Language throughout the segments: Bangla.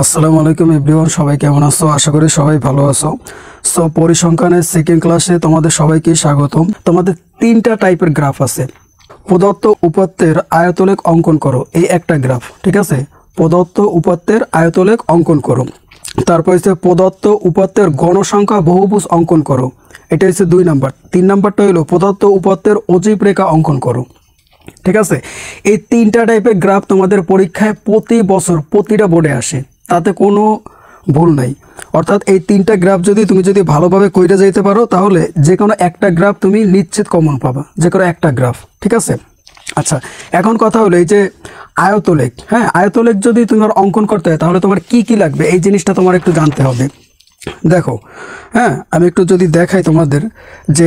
আসসালামু আলাইকুম এভরিওয়ান, সবাই কেমন আছো? আশা করি সবাই ভালো আছো। সো পরিসংখ্যানের সেকেন্ড ক্লাসে তোমাদের সবাইকে স্বাগতম। তোমাদের তিনটা টাইপের গ্রাফ আছে। প্রদত্ত উপাত্তের আয়তলেখ অঙ্কন করো, এই একটা গ্রাফ, ঠিক আছে। প্রদত্ত উপাত্তের আয়তলেখ অঙ্কন করো। তারপর হচ্ছে প্রদত্ত উপাত্তের গণসংখ্যা বহুভুজ অঙ্কন করো, এটা হচ্ছে 2 নাম্বার। 3 নাম্বারটা হলো প্রদত্ত উপাত্তের অজীব রেখা অঙ্কন করো, ঠিক আছে। এই তিনটা টাইপের গ্রাফ তোমাদের পরীক্ষায় প্রতি বছর প্রতিটা বোর্ডে আসে, তাতে কোনো ভুল নাই। অর্থাৎ এই তিনটা গ্রাফ তুমি যদি ভালোভাবে কইরা যাইতে পারো, তাহলে যে কোনো একটা গ্রাফ তুমি নিশ্চিত কমন পাবা, যে কোনো একটা গ্রাফ, ঠিক আছে। আচ্ছা, এখন কথা হলো এই যে আয়তলেখ, হ্যাঁ, আয়তলেখ যদি তোমার অঙ্কন করতে হয় তাহলে তোমার কি কি লাগবে এই জিনিসটা তোমার একটু জানতে হবে। দেখো, হ্যাঁ, আমি একটু যদি দেখাই তোমাদের যে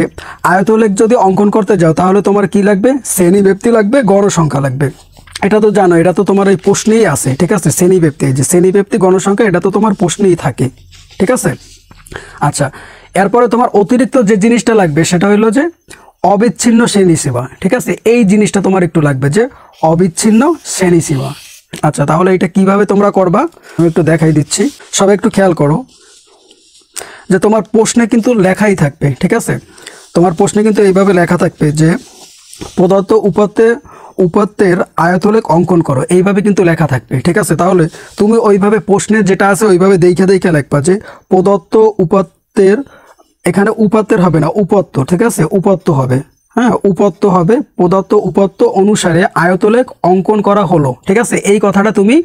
আয়তলেখ যদি অঙ্কন করতে যাও তাহলে তোমার কি লাগবে? শ্রেণীব্যাপ্তি লাগবে, গণসংখ্যা লাগবে। এটা তো জানো, এটা তো তোমার এই প্রশ্নেই আছে, ঠিক আছে। শ্রেণীব্যাপ্তি, এই যে শ্রেণীব্যাপ্তি গণসংখ্যা, এটা তো তোমার প্রশ্নেই থাকে, ঠিক আছে। আচ্ছা, এরপরে তোমার অতিরিক্ত যে জিনিসটা লাগবে সেটা হলো যে অবিচ্ছিন্ন শ্রেণীসীমা, ঠিক আছে। এই জিনিসটা তোমার একটু লাগবে, যে অবিচ্ছিন্ন শ্রেণীসীমা। আচ্ছা, তাহলে এটা কিভাবে তোমরা করবা আমি একটু দেখাই দিচ্ছি, সবাই একটু খেয়াল করো। যে তোমার প্রশ্নে কিন্তু লেখাই থাকবে, ঠিক আছে। তোমার প্রশ্নে কিন্তু এইভাবে লেখা থাকবে যে প্রদত্ত উপাত্তের আয়তলেখ অঙ্কন করো, এইভাবে কিন্তু লেখা থাকবে, ঠিক আছে। তাহলে তুমি ওইভাবে প্রশ্নের যেটা আছে ওইভাবে দেখে লিখবা যে প্রদত্ত উপাত্তের, এখানে উপাত্তের হবে না, উপাত্ত, ঠিক আছে, উপাত্ত হবে, হ্যাঁ, উপাত্ত হবে। প্রদত্ত উপাত্ত অনুসারে আয়তলেখ অঙ্কন করা হলো, ঠিক আছে। এই কথাটা তুমি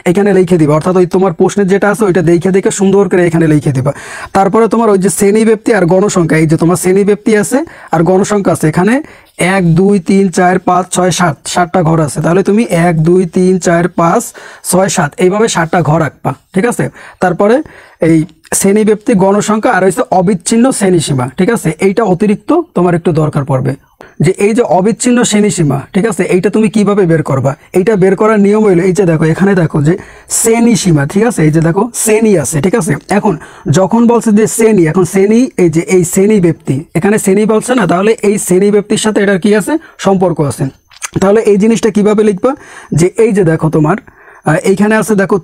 এখানে লিখে দিবা, অর্থাৎ ওই তোমার প্রশ্নের যেটা আছে ওইটা দেখে সুন্দর করে এখানে লিখে দিবা। তারপরে তোমার ওই যে শ্রেণীব্যাপ্তি আর গণসংখ্যা, এই যে তোমার শ্রেণীব্যাপ্তি আছে আর গণসংখ্যা আছে, এখানে 1 2 3 4 5 6 7 7টা ঘর আছে। তাহলে তুমি 1 2 3 4 5 6 7 এইভাবে 7টা ঘর আঁকবা, ঠিক আছে। তারপরে এই শ্রেণীব্যাপ্তি, গণসংখ্যা আর হচ্ছে অবিচ্ছিন্ন শ্রেণীসীমা, ঠিক আছে। এইটা অতিরিক্ত তোমার একটু দরকার পড়বে, যে এই যে অবিচ্ছিন্ন শ্রেণীসীমা, ঠিক আছে, এইটা তুমি কিভাবে বের করবা। এইটা বের করার নিয়ম হইলো এই যে দেখো, এখানে দেখো যে শ্রেণীসীমা, ঠিক আছে, এই যে দেখো শ্রেণী আছে, ঠিক আছে। এখন যখন বলছে যে শ্রেণী, এখন শ্রেণী, এই যে এই শ্রেণী ব্যক্তি, এখানে শ্রেণী বলছে না, তাহলে এই শ্রেণী ব্যক্তির সাথে এটার কি আছে? সম্পর্ক আছে। তাহলে এই জিনিসটা কিভাবে লিখবা, যে এই যে দেখো তোমার এইখানে আছে, দেখো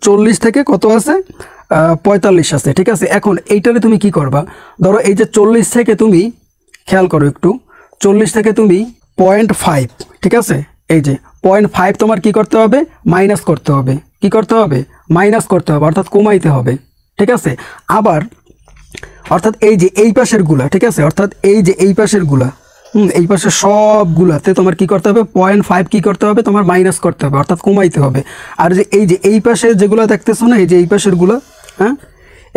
40 থেকে কত আছে? 45 আছে, ঠিক আছে। এখন এইটারে তুমি কি করবা, ধরো এই যে 40 থেকে তুমি খেয়াল করো একটু, 40 থেকে তুমি 0.5, ঠিক আছে, এই যে 0.5 তোমার কি করতে হবে? মাইনাস করতে হবে। কি করতে হবে? মাইনাস করতে হবে, অর্থাৎ কমাইতে হবে, ঠিক আছে। আবার অর্থাৎ এই যে এই পাশের গুলা, ঠিক আছে, অর্থাৎ এই যে এই পাশের গুলা, এই পাশে সবগুলাতে তোমার কি করতে হবে? 0.5 কি করতে হবে? তোমার মাইনাস করতে হবে, অর্থাৎ কমাইতে হবে। আর যে এই পাশে যেগুলো দেখতেছো না, এই যে এই পাশের গুলা, হ্যাঁ,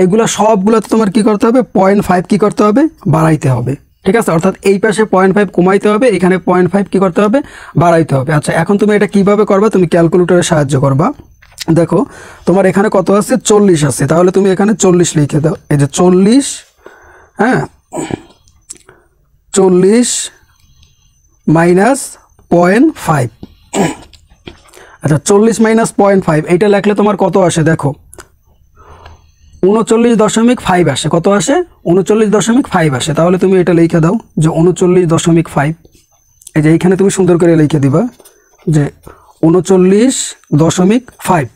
এগুলা সবগুলাতে তোমার কি করতে হবে? 0.5 কি করতে হবে? বাড়াইতে হবে, ঠিক আছে। অর্থাৎ এই পাশে 0.5 কমাইতে হবে, এখানে 0.5 কি করতে হবে? বাড়াইতে হবে। আচ্ছা, এখন তুমি এটা কিভাবে করবা? তুমি ক্যালকুলেটরের সাহায্য করবা। দেখো, তোমার এখানে কত আছে? 40 আছে। তাহলে তুমি এখানে 40 লিখে দাও, এই যে 40, হ্যাঁ, 40 মাইনাস 0.5। আচ্ছা, 40 মাইনাস 0.5 এইটা লিখলে তোমার কত আসে? দেখো 39.5 আসে। কত আসে? 39.5 আসে। তাহলে তুমি এটা লিখে দাও যে 39.5। এই যে এইখানে তুমি সুন্দর করে লিখে দিবা যে 39.5।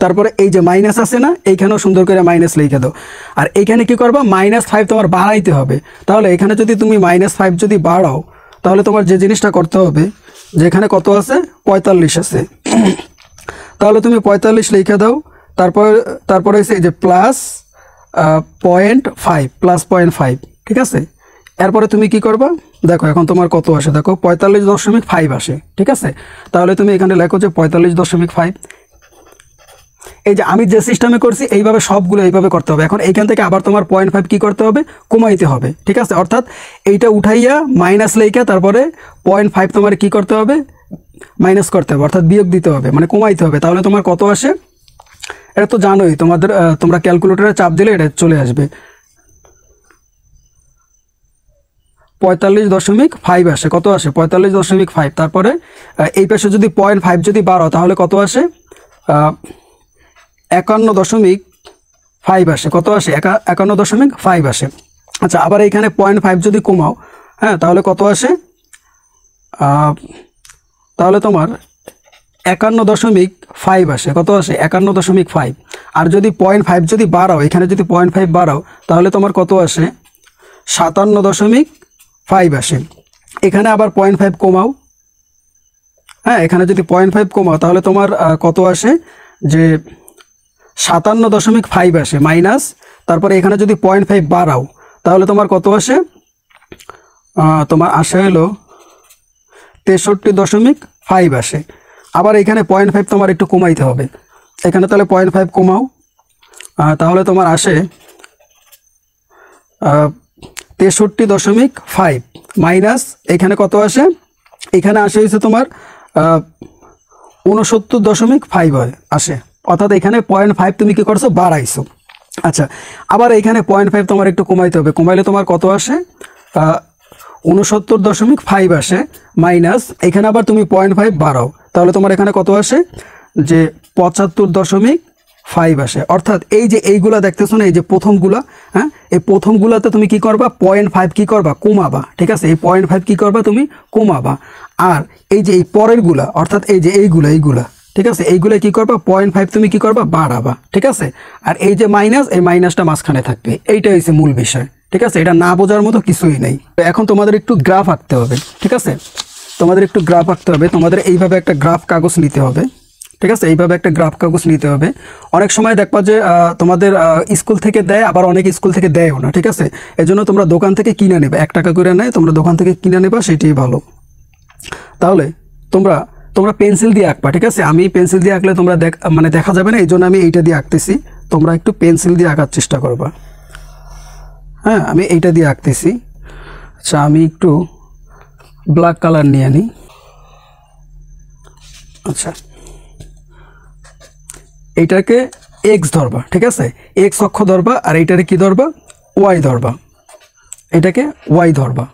তারপরে এই যে মাইনাস আছে না, এইখানেও সুন্দর করে মাইনাস লিখে দাও। আর এইখানে কি করবা? -5 তোমার বাড়াইতে হবে। তাহলে এখানে যদি তুমি -5 যদি বাড়াও, তাহলে তোমার যে জিনিসটা করতে হবে, যেখানে কত আছে? 45 আছে। তাহলে তুমি 45 লিখে দাও। তারপরে হচ্ছে এই যে প্লাস 0.5, প্লাস 0.5, ঠিক আছে। এরপরে তুমি কি করবা? দেখো এখন তোমার কত আসে, দেখো 45.5 আসে, ঠিক আছে। তাহলে তুমি এখানে লেখো যে 45.5। এই যে আমি যে সিস্টেমে করছি এইভাবে সবগুলো এইভাবে করতে হবে। এখন এইখান থেকে আবার তোমার 0.5 কি করতে হবে? কমাইতে হবে, ঠিক আছে। অর্থাৎ এইটা উঠাইয়া মাইনাস লেখা, তারপরে 0.5 তোমার কি করতে হবে? মাইনাস করতে হবে, অর্থাৎ বিয়োগ দিতে হবে, মানে কমাইতে হবে। তাহলে তোমার কত আসে? এটা তো জানোই, তোমরা ক্যালকুলেটরে চাপ দিলে এটা চলে আসবে, 45.5 আসে। কত আসে? 45.5। তারপরে এই পাশে যদি 0.5 যদি বাড়াও, তাহলে কত আসে? 51.5 আসে। কত আসে? 51.5 আসে। আচ্ছা, আবার এইখানে 0.5 যদি কমাও, হ্যাঁ, তাহলে কত আসে? তাহলে তোমার 51.5 আসে, কত আসে 51.5। আর যদি 0.5 যদি বাড়াও, এখানে যদি 0.5 বাড়াও তাহলে তোমার কত আসে 57.5 আসে। এখানে আবার 0.5 কমাও, হ্যাঁ এখানে যদি 0.5 কমাও তাহলে তোমার কত আসে যে 57.5 আসে মাইনাস, তারপরে এখানে যদি 0.5 বাড়াও তাহলে তোমার কত আসে, তোমার আসে হলো 63.5 আসে। আবার এখানে 0.5 তোমার একটু কমাইতে হবে, এখানে তাহলে 0.5 কমাও, তাহলে তোমার আসে 63.5 মাইনাস এখানে কত আসে, এখানে আসে হচ্ছে তোমার 69.5 হয় আসে, অর্থাৎ এখানে 0.5 তুমি কি করছো বাড়াইছো। আচ্ছা আবার এখানে 0.5 তোমার একটু কমাইতে হবে, কমাইলে তোমার কত আসে 69.5 আসে মাইনাস এখানে আবার তুমি 0.5 বাড়াও তাহলে তোমার এখানে কত আসে যে 75.5 আসে। অর্থাৎ এই যে এইগুলা দেখতেছো না, এই যে প্রথমগুলা, হ্যাঁ এই প্রথমগুলাতে তুমি কি করবা 0.5 কি করবা কমাবা, ঠিক আছে এই 0.5 কি করবা তুমি কমাবা। আর এই যে এই পরেরগুলা অর্থাৎ এই যে এইগুলা ঠিক আছে এইগুলা কি করবা 0.5 তুমি কি করবা বাড়াবা, ঠিক আছে। আর এই যে মাইনাস, এই মাইনাসটা মাঝখানে থাকবে, এইটা হচ্ছে মূল বিষয়, ঠিক আছে। এটা না বোঝার মতো কিছুই নেই। এখন তোমাদের একটু গ্রাফ আঁকতে হবে, ঠিক আছে, তোমাদের একটু গ্রাফ আঁকতে হবে। তোমাদের এইভাবে একটা গ্রাফ কাগজ নিতে হবে, ঠিক আছে, এইভাবে একটা গ্রাফ কাগজ নিতে হবে। অনেক সময় দেখবা যে তোমাদের স্কুল থেকে দেয়, আবার অনেক স্কুল থেকে দেয়ও না, ঠিক আছে। এজন্য তোমরা দোকান থেকে কিনে নেবে, 1 টাকা করে নেয়, তোমরা দোকান থেকে কিনে নেবা, সেটাই ভালো। তাহলে তোমরা পেন্সিল দিয়ে আঁকবা, ঠিক আছে। আমি পেন্সিল দিয়ে আঁকলে তোমরা মানে দেখা যাবে না, এই জন্য আমি এইটা দিয়ে আঁকতেছি। তোমরা একটু পেন্সিল দিয়ে আঁকার চেষ্টা করবা, হ্যাঁ আমি এইটা দিয়ে আঁকতেছি। আচ্ছা আমি একটু ব্ল্যাক কালার নিয়ে নিই। আচ্ছা এইটাকে এক্স ধরবা, ঠিক আছে, এক্স অক্ষ ধরবা, আর এইটারে কি ধরবা ওয়াই ধরবা, এটাকে ওয়াই ধরবা,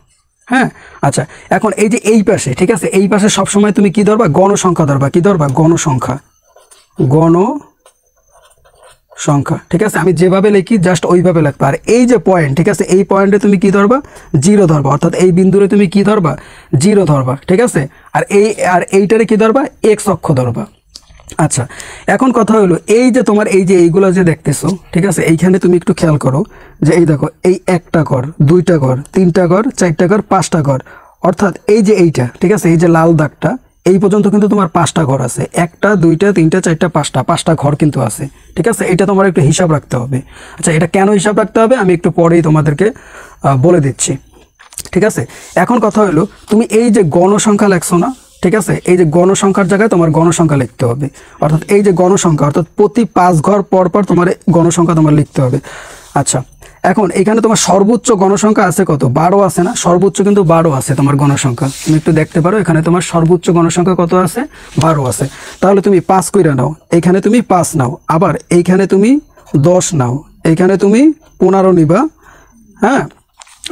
হ্যাঁ। আচ্ছা এখন এই যে এই পাশে, ঠিক আছে, এই পাশে সবসময় তুমি কি ধরবা গণসংখ্যা ধরবা, কি ধরবা গণসংখ্যা, ঠিক আছে। আমি যেভাবে লিখি জাস্ট ওইভাবে লিখবা। আর এই যে পয়েন্ট, ঠিক আছে, এই পয়েন্টে তুমি কি ধরবা জিরো ধরবা, অর্থাৎ এই বিন্দুরে তুমি কি ধরবা জিরো ধরবা, ঠিক আছে। আর এইটারে কি ধরবা এক্স অক্ষ ধরবা। আচ্ছা এখন কথা হলো এই যে তোমার এই যে এইগুলো যে দেখতেছো, ঠিক আছে, এইখানে তুমি একটু খেয়াল করো যে এই দেখো এই 1টা ঘর, 2টা ঘর, 3টা ঘর, 4টা ঘর, 5টা ঘর, অর্থাৎ এই যে এইটা, ঠিক আছে, এই যে লাল দাগটা এই পর্যন্ত কিন্তু তোমার 5টা ঘর আছে, 1টা 2টা 3টা 4টা 5টা ঘর কিন্তু আছে, ঠিক আছে। এটা তোমার একটু হিসাব রাখতে হবে। আচ্ছা এটা কেন হিসাব রাখতে হবে আমি একটু পরেই তোমাদেরকে বলে দিচ্ছি, ঠিক আছে। এখন কথা হলো তুমি এই যে গণসংখ্যা লেখছো না, ঠিক আছে, এই যে গণসংখ্যার জায়গায় তোমার গণসংখ্যা লিখতে হবে, অর্থাৎ এই যে গণসংখ্যা, অর্থাৎ প্রতি 5 ঘর পর পর তোমার গণসংখ্যা তোমার লিখতে হবে। আচ্ছা এখন এখানে তোমার সর্বোচ্চ গণসংখ্যা আছে কত 12 আছে না, সর্বোচ্চ কিন্তু 12 আছে তোমার গণসংখ্যা, তুমি একটু দেখতে পারো এখানে তোমার সর্বোচ্চ গণসংখ্যা কত আছে 12 আছে। তাহলে তুমি 5 কইরা নাও, এখানে তুমি 5 নাও, আবার এইখানে তুমি 10 নাও, এইখানে তুমি 15 নিবা, হ্যাঁ।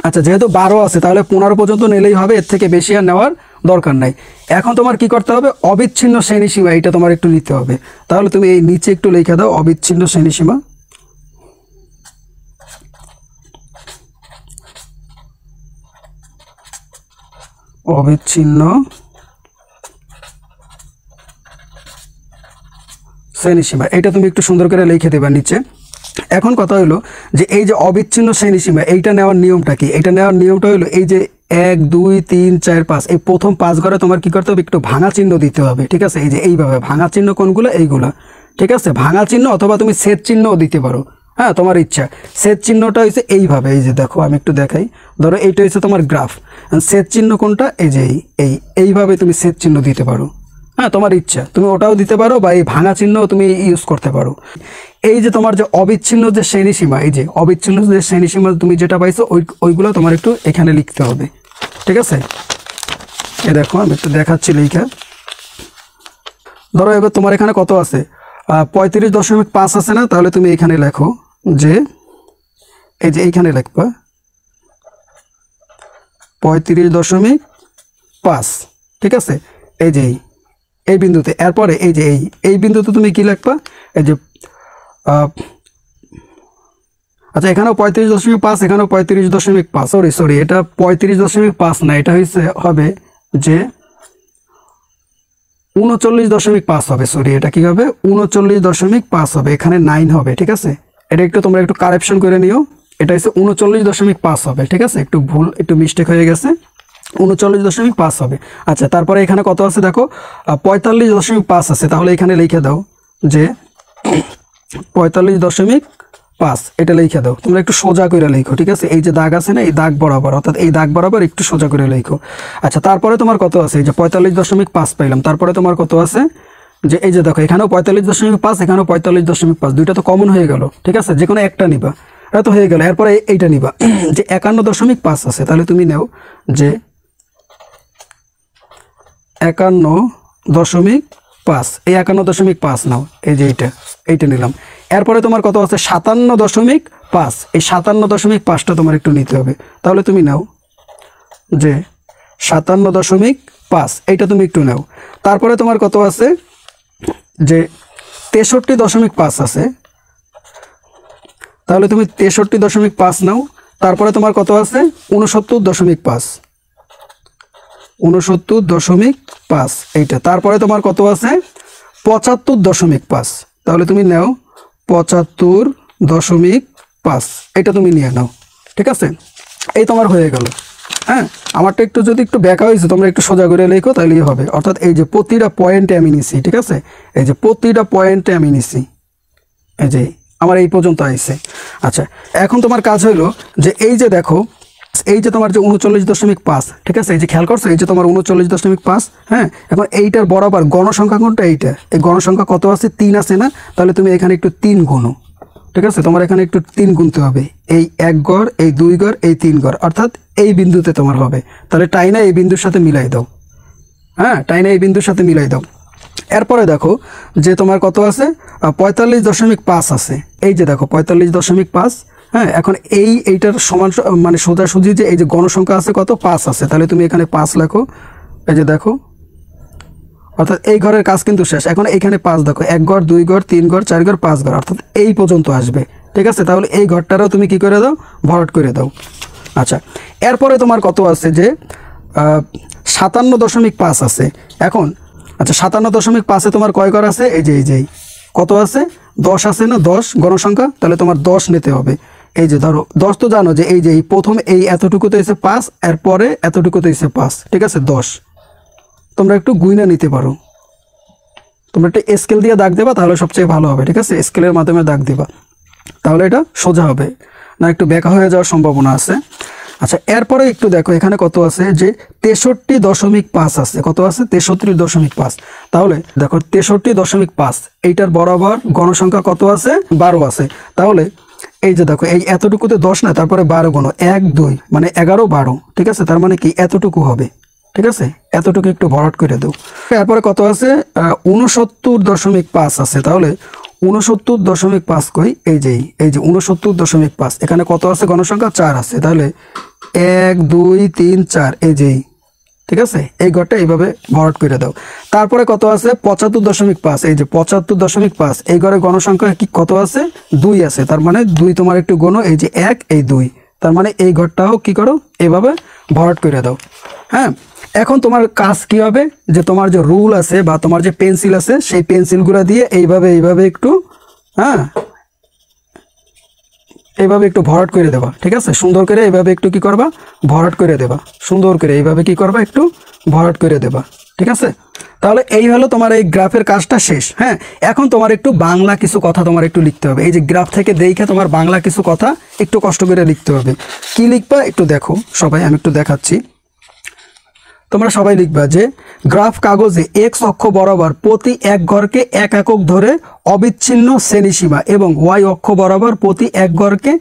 আচ্ছা যেহেতু 12 আছে তাহলে 15 পর্যন্ত নিলেই হবে, এর থেকে বেশি আর নেওয়ার দরকার নাই। এখন তোমার কি করতে হবে অবিচ্ছিন্ন শ্রেণীসীমা, এটা তোমার একটু নিতে হবে। তাহলে তুমি এই নিচে একটু লিখে দাও অবিচ্ছিন্ন শ্রেণীসীমা, অবিচ্ছিন্ন শ্রেণীসীমা, এটা তুমি একটু সুন্দর করে লিখে দেবা নিচে। এখন কথা হলো যে এই যে অবিচ্ছিন্ন শ্রেণীসীমা এইটা নেওয়ার নিয়মটা কি, এটা নেওয়ার নিয়মটা হলো এই যে 1 2 3 4 5 এই প্রথম 5 ঘরে তোমার কি করতে হবে একটু ভাঙা চিহ্ন দিতে হবে, ঠিক আছে। এই যে এইভাবে ভাঙা চিহ্ন কোনগুলো এইগুলা, ঠিক আছে, ভাঙা চিহ্ন অথবা তুমি ছেদ চিহ্নও দিতে পারো, হ্যাঁ তোমার ইচ্ছা। ছেদ চিহ্নটা হচ্ছে এইভাবে, এই যে দেখো আমি একটু দেখাই, ধরো এইটা হচ্ছে তোমার গ্রাফ, ছেদ চিহ্ন কোনটা এই যে এইভাবে তুমি ছেদ চিহ্ন দিতে পারো, হ্যাঁ তোমার ইচ্ছা, তুমি ওটাও দিতে পারো বা এই ভাঙা চিহ্ন তুমি ইউজ করতে পারো। এই যে তোমার যে অবিচ্ছিন্ন যে শ্রেণীসীমা, এই যে অবিচ্ছিন্ন যে শ্রেণীসীমা তুমি যেটা পাইছো ওইগুলো তোমার একটু এখানে লিখতে হবে, ঠিক আছে। এ দেখো আমি একটু দেখাচ্ছি লেখা, ধরো এবার তোমার এখানে কত আছে 35.5 আছে না, তাহলে তুমি এখানে লেখো যে এই যে এইখানে লিখবা 35.5, ঠিক আছে, এই যে এই বিন্দুতে। এরপরে এই যে এই বিন্দুতে তুমি কি লিখবা এই যে আচ্ছা এখানেও 35.5, এখানেও 35.5, সরি এটা 35.5 না, এটা হবে যে 39.5 হবে, সরি এটা কি হবে 39.5 হবে, এখানে 9 হবে, ঠিক আছে। এটা একটু তোমরা একটু কারেকশন করে নিও, এটা হচ্ছে 39.5 হবে, ঠিক আছে, একটু ভুল একটু মিস্টেক হয়ে গেছে, 39.5 হবে। আচ্ছা তারপরে এখানে কত আছে দেখো 45.5 আছে, তাহলে এখানে লিখে দাও যে 45.5 এটা লিখে দাও, তোমরা একটু সোজা করে লিখো, ঠিক আছে, এই যে দাগ আছে না এই দাগ বরাবর, অর্থাৎ এই দাগ বরাবর একটু সোজা করে লিখো। আচ্ছা তারপরে তোমার কত আছে, এই যে 45.5 পাইলাম, তারপরে তোমার কত আছে যে এই যে দেখো এখানেও 45.5 এখানেও 45.5, দুইটা তো কমন হয়ে গেল, ঠিক আছে, যে কোনো একটা নিবা, এটা তো হয়ে গেল। এরপরে এইটা নিবা যে 51.5 আছে, তাহলে তুমি নাও যে 51.5, এই 51.5 নাও, এই যে এইটা নিলাম। এরপরে তোমার কত আছে 57.5, এই 57.5টা তোমার একটু নিতে হবে, তাহলে তুমি নাও যে 57.5, এইটা তুমি একটু নাও। তারপরে তোমার কত আছে যে 63.5 আছে, তাহলে তুমি 63.5 নাও। তারপরে তোমার কত আছে 69.5, 69.5 এইটা। তারপরে তোমার কত আছে 75.5, তাহলে তুমি নাও 75.5, এটা তুমি নিয়ে নাও, ঠিক আছে, এই তোমার হয়ে গেল। হ্যাঁ আমারটা একটু যদি একটু ব্যাকা হয়েছে তোমরা একটু সোজা করে লেখো তাহলেই হবে, অর্থাৎ এই যে প্রতিটা পয়েন্টে আমি নিছি, ঠিক আছে, এই যে প্রতিটা পয়েন্টে আমি নিছি, এই যে আমার এই পর্যন্ত আইছে। আচ্ছা এখন তোমার কাজ হইলো যে এই যে দেখো এই যে তোমার যে 39.5, ঠিক আছে, এই যে খেয়াল করছো এই যে তোমার 39.5, হ্যাঁ এখন এইটার বরাবর গণসংখ্যা কোনটা, এইটা, এই গণসংখ্যা কত আছে 3 আছে না, তাহলে তুমি এখানে একটু 3 গুনো, ঠিক আছে, তোমার এখানে একটু 3 গুনতে হবে, এই 1 ঘর এই 2 ঘর এই 3 ঘর, অর্থাৎ এই বিন্দুতে তোমার হবে, তাহলে টাইনা এই বিন্দুর সাথে মিলাই দাও, হ্যাঁ টাইনা এই বিন্দুর সাথে মিলাই দাও। এরপরে দেখো যে তোমার কত আছে 45.5 আছে, এই যে দেখো 45.5, হ্যাঁ এখন এইটার সমান মানে সোজাসুজি যে এই যে গণসংখ্যা আছে কত 5 আছে, তাহলে তুমি এখানে 5 লেখো, এই যে দেখো, অর্থাৎ এই ঘরের কাজ কিন্তু শেষ। এখন এইখানে 5 দেখো 1 ঘর 2 ঘর 3 ঘর 4 ঘর 5 ঘর, অর্থাৎ এই পর্যন্ত আসবে, ঠিক আছে, তাহলে এই ঘরটারও তুমি কি করে দাও ভরাট করে দাও। আচ্ছা এরপরে তোমার কত আছে যে 57.5 আছে, এখন আচ্ছা 57.5-এ তোমার কয় ঘর আছে, এই যে কত আছে 10 আছে না, 10 গণসংখ্যা, তাহলে তোমার 10 নিতে হবে। এই যে ধরো 10 তো জানো যে এই যে প্রথম এই এতটুকুতে এসে 5, এরপরে এতটুকুতে এসে 5, ঠিক আছে 10, তোমরা একটু গুইনা নিতে পারো, তোমরা একটা স্কেল দিয়ে দাগ দেবা তাহলে সবচেয়ে ভালো হবে, ঠিক আছে, স্কেলের মাধ্যমে দাগ দিবা তাহলে এটা সোজা হবে, না একটু বেঁকা হয়ে যাওয়ার সম্ভাবনা আছে। আচ্ছা এরপরে একটু দেখো এখানে কত আছে যে 63.5 আছে, কত আছে 63.5, তাহলে দেখো 63.5 এইটার বরাবর গণসংখ্যা কত আছে 12 আছে, তাহলে এই যে দেখো এই এতটুকুতে 10 না, তারপরে 12 গুণ 1 2 মানে 11 12, ঠিক আছে, তার মানে কি এতটুকু হবে, ঠিক আছে, এতটুকু একটু ভরাট করে দাও। এরপরে কত আছে 69.5 আছে, তাহলে 69.5 কই এই যে 69.5, এখানে কত আছে গণসংখ্যা 4 আছে, তাহলে 1 2 3 4 এই যে, ঠিক আছে, এই ঘরটা এইভাবে ভরাট করে দাও। তারপরে কত আছে 75.5, এই যে 75.5, এই ঘরে গণসংখ্যা কি কত আছে 2 আছে, তার মানে 2 তোমার একটু গুণ, এই যে 1 এই 2, তার মানে এই ঘরটাও কি করো এইভাবে ভরাট করে দাও। হ্যাঁ এখন তোমার কাজ কি হবে যে তোমার যে রুল আছে বা তোমার যে পেন্সিল আছে সেই পেন্সিলগুলো দিয়ে এইভাবে একটু হ্যাঁ এইভাবে একটু ভরাট করে দেবা, ঠিক আছে, সুন্দর করে এইভাবে একটু কি করবা ভরাট করে দেবা, সুন্দর করে এইভাবে কি করবা একটু ভরাট করে দেবা, ঠিক আছে। তাহলে এই হলো তোমার এই গ্রাফের কাজটা শেষ। হ্যাঁ এখন তোমার একটু বাংলা কিছু কথা তোমার একটু লিখতে হবে, এই যে গ্রাফ থেকে দেখে তোমার বাংলা কিছু কথা একটু কষ্ট করে লিখতে হবে। কি লিখবা একটু দেখো সবাই, আমি একটু দেখাচ্ছি, তোমরা সবাই লিখবা যে গ্রাফ কাগজে এক্স অক্ষ বরাবর প্রতি এক ঘরকে 1 একক ধরে অবিচ্ছিন্ন শ্রেণীসীমা এবং ওয়াই অক্ষ বরাবর প্রতি এক ঘরকে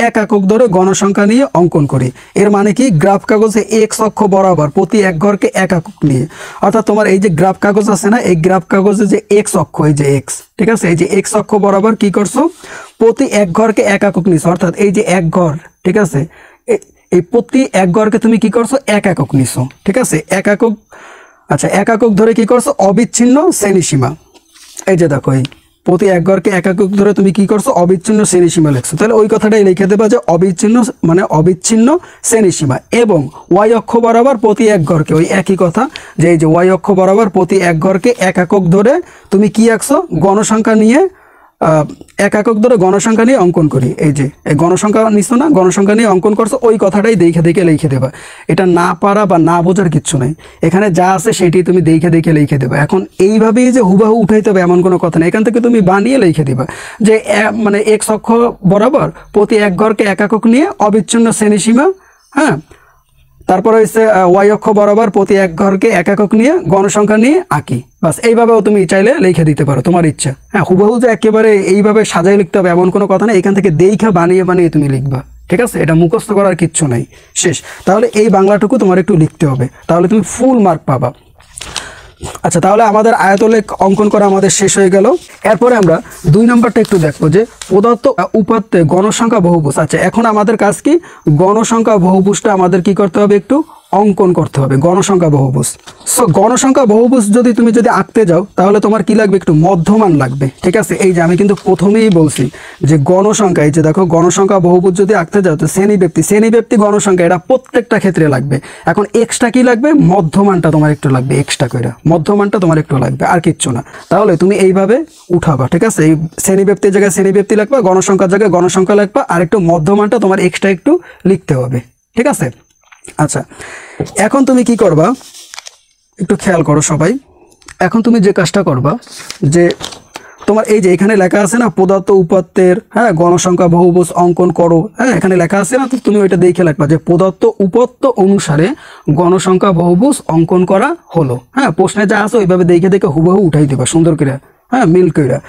1 একক ধরে গণসংখ্যা নিয়ে অঙ্কন করি। এর মানে কি গ্রাফ কাগজে এক্স অক্ষ বরাবর প্রতি এক ঘরকে 1 একক নিয়ে, অর্থাৎ তোমার এই যে গ্রাফ কাগজ আছে না, এই গ্রাফ কাগজে যে এক্স অক্ষ এই যে এক্স, ঠিক আছে, এই যে এক্স অক্ষ বরাবর কি করছো প্রতি এক ঘরকে 1 একক নিছো, অর্থাৎ এই যে এক ঘর, ঠিক আছে, এই প্রতি এক ঘরকে তুমি কি করছো 1 একক নিছো, ঠিক আছে 1 একক। আচ্ছা 1 একক ধরে কি করছো অবিচ্ছিন্ন শ্রেণীসীমা, এই যে দেখো এই প্রতি এক ঘরকে এক একক ধরে তুমি কি করছো অবিচ্ছিন্ন শ্রেণীসীমা লিখছো, তাহলে ওই কথাটাই লিখে দেবা যে অবিচ্ছিন্ন মানে অবিচ্ছিন্ন শ্রেণীসীমা। এবং ওয়াই অক্ষ বরাবর প্রতি এক ঘরকে, ওই একই কথা যে এই যে ওয়াই অক্ষ বরাবর প্রতি এক ঘরকে এক একক ধরে তুমি কি আঁকছো গণসংখ্যা নিয়ে, এক একক ধরে গণসংখ্যা নিয়ে অঙ্কন করি। এই যে এই গণসংখ্যা নিচ্ছ না, গণসংখ্যা নিয়ে অঙ্কন করছো, ওই কথাটাই দেখে দেখে লিখে দেবা। এটা না পারা বা না বোঝার কিচ্ছু নাই, এখানে যা আছে সেটি তুমি দেখে দেখে লিখে দেবা। এখন এইভাবেই যে হুবাহু উঠাইতে হবে এমন কোনো কথা নেই, এখান থেকে তুমি বানিয়ে লিখে দিবা যে মানে এক্স অক্ষ বরাবর প্রতি এক ঘরকে এক একক নিয়ে অবিচ্ছিন্ন শ্রেণীসীমা, হ্যাঁ, তারপরে হচ্ছে ওয়াই অক্ষ বরাবর প্রতি এক ঘরকে এক একক নিয়ে গণসংখ্যা নিয়ে আঁকি। বাস এইভাবেও তুমি চাইলে লিখে দিতে পারো, তোমার ইচ্ছা। হ্যাঁ, হুবহু যে একেবারে এইভাবে সাজাই লিখতে হবে এমন কোনো কথা নেই, এখান থেকে দেখা বানিয়ে বানিয়ে তুমি লিখবা, ঠিক আছে? এটা মুখস্থ করার কিচ্ছু নাই, শেষ। তাহলে এই বাংলাটুকু তোমার একটু লিখতে হবে, তাহলে তুমি ফুল মার্ক পাবা। আচ্ছা, তাহলে আমাদের আয়তলেখ অঙ্কন করা আমাদের শেষ হয়ে গেল। এরপরে আমরা 2 নম্বরটা একটু দেখবো যে প্রদত্ত উপাত্তে গণসংখ্যা বহুভুজ। আচ্ছা, এখন আমাদের কাজ কি, গণসংখ্যা বহুভুজটা আমাদের কি করতে হবে, একটু অঙ্কন করতে হবে গণসংখ্যা বহুভুজ। সো গণসংখ্যা বহুভুজ তুমি যদি আঁকতে যাও তাহলে তোমার কি লাগবে, একটু মধ্যমান লাগবে, ঠিক আছে? এই যে আমি কিন্তু প্রথমেই বলছি যে গণসংখ্যা, এই যে দেখো গণসংখ্যা বহুভুজ যদি আঁকতে যাও তো শ্রেণীব্যক্তি গণসংখ্যা এটা প্রত্যেকটা ক্ষেত্রে লাগবে। এখন এক্সট্রা কি লাগবে, মধ্যমানটা তোমার একটু লাগবে, এক্সট্রা করে মধ্যমানটা তোমার একটু লাগবে, আর কিচ্ছু না। তাহলে তুমি এইভাবে উঠাবা, ঠিক আছে? এই শ্রেণীব্যক্তির জায়গায় শ্রেণীব্যক্তি লাগবা, গণসংখ্যার জায়গায় গণসংখ্যা লাগবা, আর একটু মধ্যমানটা তোমার এক্সট্রা একটু লিখতে হবে, ঠিক আছে? আচ্ছা, এখন তুমি কি করবা একটু খেয়াল করো সবাই। এখন তুমি যে কাজটা করবা যে তোমার এই যে এখানে লেখা আছে না প্রদত্ত উপাত্তের, হ্যাঁ, গণসংখ্যা বহুভুজ অঙ্কন করো, হ্যাঁ, এখানে লেখা আছে না, তো তুমি ওইটা দেখে লিখবা যে প্রদত্ত উপাত্ত অনুসারে গণসংখ্যা বহুভুজ অঙ্কন করা হলো। হ্যাঁ, প্রশ্নে যা আছে ওইভাবে দেখে দেখে হুবহু উঠাই দিবা সুন্দর করে, হ্যাঁ, মিল কইরা।